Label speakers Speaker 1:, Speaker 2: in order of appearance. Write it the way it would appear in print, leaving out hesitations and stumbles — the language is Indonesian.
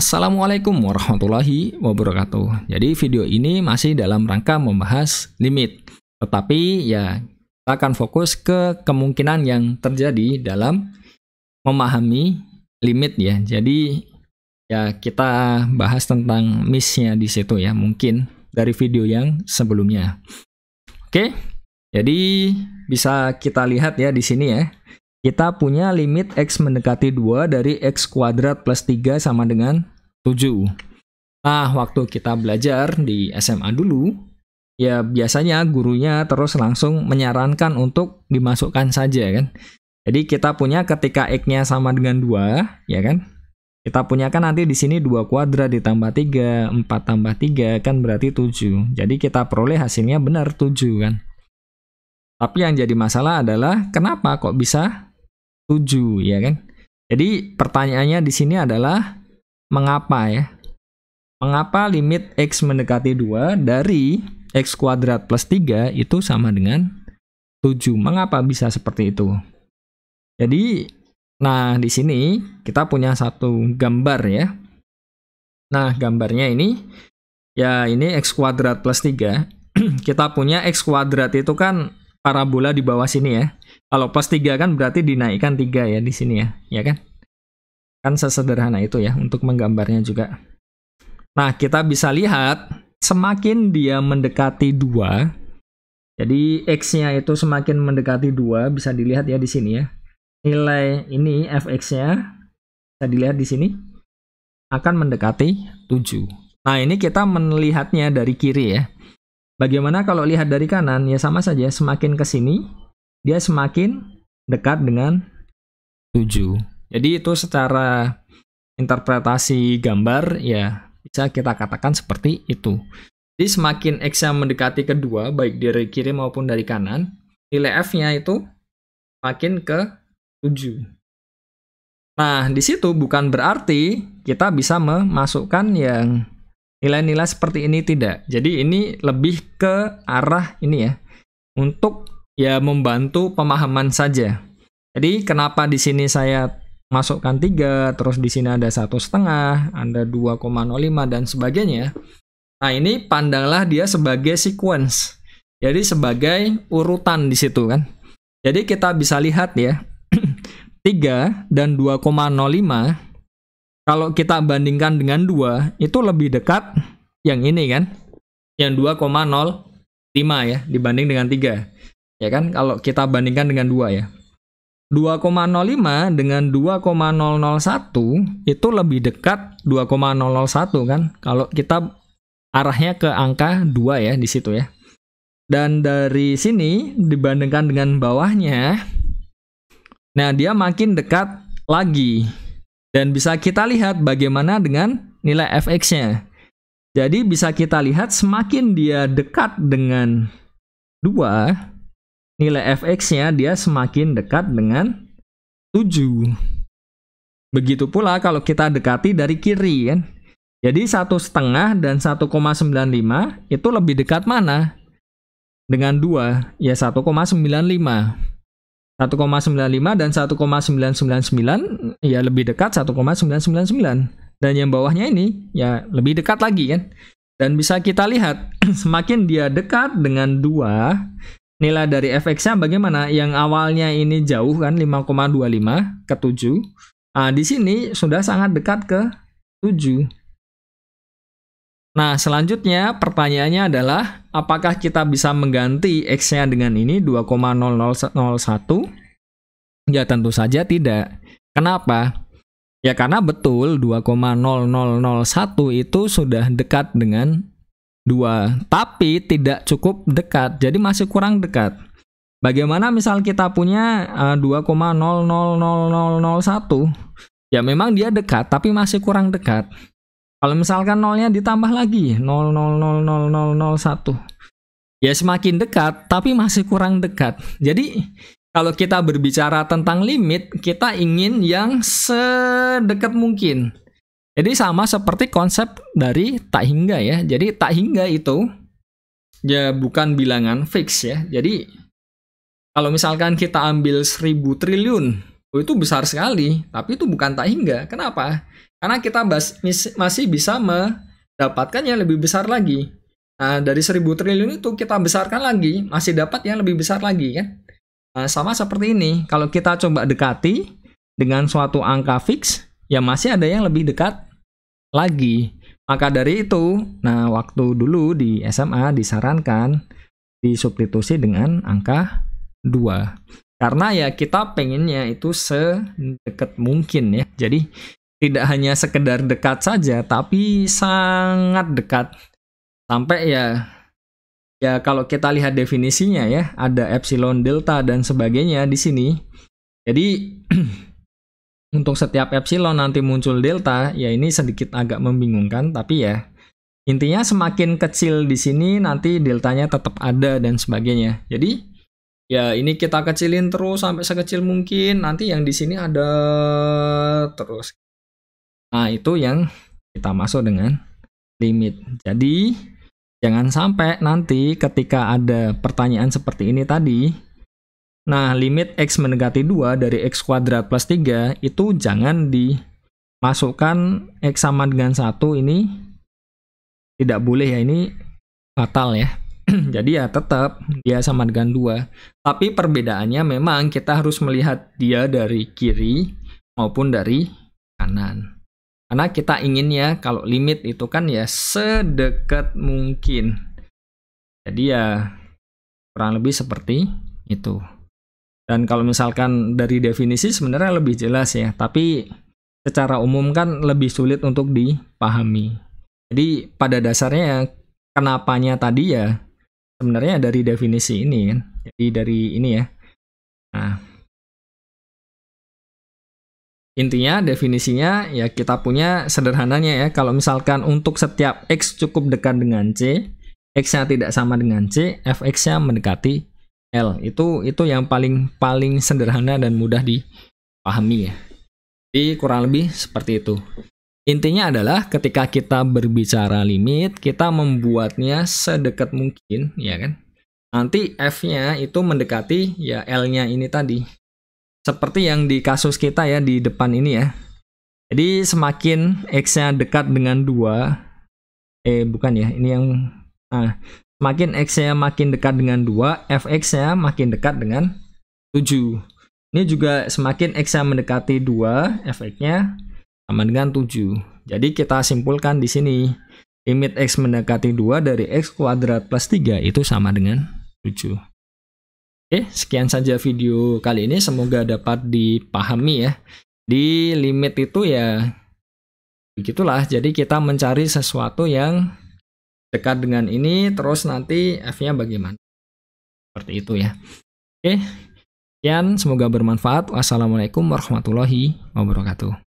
Speaker 1: Assalamualaikum warahmatullahi wabarakatuh. Jadi video ini masih dalam rangka membahas limit. Tetapi ya kita akan fokus ke kemungkinan yang terjadi dalam memahami limit ya. Jadi ya kita bahas tentang miss-nya di situ ya, mungkin dari video yang sebelumnya. Oke. Jadi bisa kita lihat ya di sini ya. Kita punya limit X mendekati 2 dari X kuadrat plus 3 sama dengan 7. Nah, waktu kita belajar di SMA dulu, ya biasanya gurunya terus langsung menyarankan untuk dimasukkan saja kan. Jadi kita punya ketika X-nya sama dengan 2, ya kan. Kita punya kan nanti di sini 2 kuadrat ditambah 3, 4 tambah 3 kan berarti 7. Jadi kita peroleh hasilnya benar 7 kan. Tapi yang jadi masalah adalah kenapa kok bisa 7 ya kan? Jadi pertanyaannya di sini adalah mengapa ya? Mengapa limit X mendekati 2 dari X kuadrat plus 3 itu sama dengan 7? Mengapa bisa seperti itu? Jadi, nah di sini kita punya satu gambar ya. Nah, gambarnya ini, ya ini X kuadrat plus 3. Kita punya X kuadrat itu kan parabola di bawah sini ya. Kalau plus 3 kan berarti dinaikkan 3 ya di sini ya kan? Kan sesederhana itu ya untuk menggambarnya juga. Nah, kita bisa lihat semakin dia mendekati 2, jadi X-nya itu semakin mendekati 2, bisa dilihat ya di sini ya. Nilai ini fx-nya bisa dilihat di sini akan mendekati 7. Nah, ini kita melihatnya dari kiri ya. Bagaimana kalau lihat dari kanan? Ya sama saja, semakin ke sini dia semakin dekat dengan 7. Jadi itu secara interpretasi gambar ya bisa kita katakan seperti itu. Jadi semakin X yang mendekati kedua, baik dari kiri maupun dari kanan, nilai F-nya itu makin ke 7. Nah, di situ bukan berarti kita bisa memasukkan yang nilai-nilai seperti ini, tidak. Jadi ini lebih ke arah ini ya, untuk ya membantu pemahaman saja. Jadi kenapa di sini saya masukkan 3, terus di sini ada 1,5, ada 2,05 dan sebagainya. Nah, ini pandanglah dia sebagai sequence. Jadi sebagai urutan di situ kan. Jadi kita bisa lihat ya, 3 dan 2,05 kalau kita bandingkan dengan 2 itu lebih dekat yang ini kan. Yang 2,05 ya dibanding dengan 3. Ya kan, kalau kita bandingkan dengan 2 ya. 2,05 dengan 2,001 itu lebih dekat 2,001 kan. Kalau kita arahnya ke angka 2 ya di situ ya. Dan dari sini dibandingkan dengan bawahnya, nah dia makin dekat lagi. Dan bisa kita lihat bagaimana dengan nilai fx-nya. Jadi bisa kita lihat semakin dia dekat dengan 2, nilai fx-nya dia semakin dekat dengan 7. Begitu pula kalau kita dekati dari kiri kan. Jadi 1,5 dan 1,95 itu lebih dekat mana? Dengan 2, ya 1,95. 1,95 dan 1,999 ya lebih dekat 1,999. Dan yang bawahnya ini ya lebih dekat lagi kan. Dan bisa kita lihat semakin dia dekat dengan 2, nilai dari fx-nya bagaimana? Yang awalnya ini jauh kan 5,25 ke 7. Nah, di sini sudah sangat dekat ke 7. Nah, selanjutnya pertanyaannya adalah apakah kita bisa mengganti x-nya dengan ini 2,0001? Ya tentu saja tidak. Kenapa? Ya karena betul 2,0001 itu sudah dekat dengan 2, tapi tidak cukup dekat, jadi masih kurang dekat. Bagaimana misal kita punya 2,000001? Ya memang dia dekat, tapi masih kurang dekat. Kalau misalkan nolnya ditambah lagi, 0,000001. Ya semakin dekat, tapi masih kurang dekat. Jadi kalau kita berbicara tentang limit, kita ingin yang sedekat mungkin. Jadi sama seperti konsep dari tak hingga ya. Jadi tak hingga itu ya bukan bilangan fix ya. Jadi kalau misalkan kita ambil 1000 triliun Oh, itu besar sekali, tapi itu bukan tak hingga. Kenapa? Karena kita masih bisa mendapatkan yang lebih besar lagi. Nah, dari 1000 triliun itu kita besarkan lagi, masih dapat yang lebih besar lagi kan? Nah, sama seperti ini. Kalau kita coba dekati dengan suatu angka fix, ya masih ada yang lebih dekat lagi. Maka dari itu, nah waktu dulu di SMA disarankan disubstitusi dengan angka 2. Karena ya kita pengennya itu sedekat mungkin ya. Jadi tidak hanya sekedar dekat saja, tapi sangat dekat. Sampai ya kalau kita lihat definisinya ya, ada epsilon, delta, dan sebagainya di sini. Jadi untuk setiap epsilon nanti muncul delta, ya ini sedikit agak membingungkan, tapi ya intinya semakin kecil di sini nanti deltanya tetap ada dan sebagainya. Jadi ya ini kita kecilin terus sampai sekecil mungkin, nanti yang di sini ada terus. Nah, itu yang kita masuk dengan limit. Jadi jangan sampai nanti ketika ada pertanyaan seperti ini tadi, nah limit x mendekati 2 dari x kuadrat plus 3 itu jangan dimasukkan x sama dengan 1, ini tidak boleh ya, ini fatal ya. Jadi ya tetap dia sama dengan 2. Tapi perbedaannya memang kita harus melihat dia dari kiri maupun dari kanan. Karena kita inginnya kalau limit itu kan ya sedekat mungkin. Jadi ya kurang lebih seperti itu. Dan kalau misalkan dari definisi sebenarnya lebih jelas ya. Tapi secara umum kan lebih sulit untuk dipahami. Jadi pada dasarnya kenapanya tadi ya sebenarnya dari definisi ini kan. Jadi dari ini ya. Nah, intinya definisinya ya kita punya sederhananya ya. Kalau misalkan untuk setiap x cukup dekat dengan c, x-nya tidak sama dengan c, fx-nya mendekati L. Itu yang paling sederhana dan mudah dipahami ya. Jadi kurang lebih seperti itu. Intinya adalah ketika kita berbicara limit, kita membuatnya sedekat mungkin, ya kan? Nanti f-nya itu mendekati ya L-nya ini tadi. Seperti yang di kasus kita ya di depan ini ya. Jadi semakin x-nya dekat dengan 2, bukan ya, ini yang semakin x-nya makin dekat dengan 2, fx-nya makin dekat dengan 7. Ini juga semakin x-nya mendekati 2, fx-nya sama dengan 7. Jadi kita simpulkan di sini limit x mendekati 2 dari x kuadrat plus 3 itu sama dengan 7. Oke, sekian saja video kali ini. Semoga dapat dipahami ya. Di limit itu ya begitulah. Jadi kita mencari sesuatu yang dekat dengan ini, terus nanti f-nya bagaimana. Seperti itu ya. Oke, sekian. Semoga bermanfaat. Wassalamualaikum warahmatullahi wabarakatuh.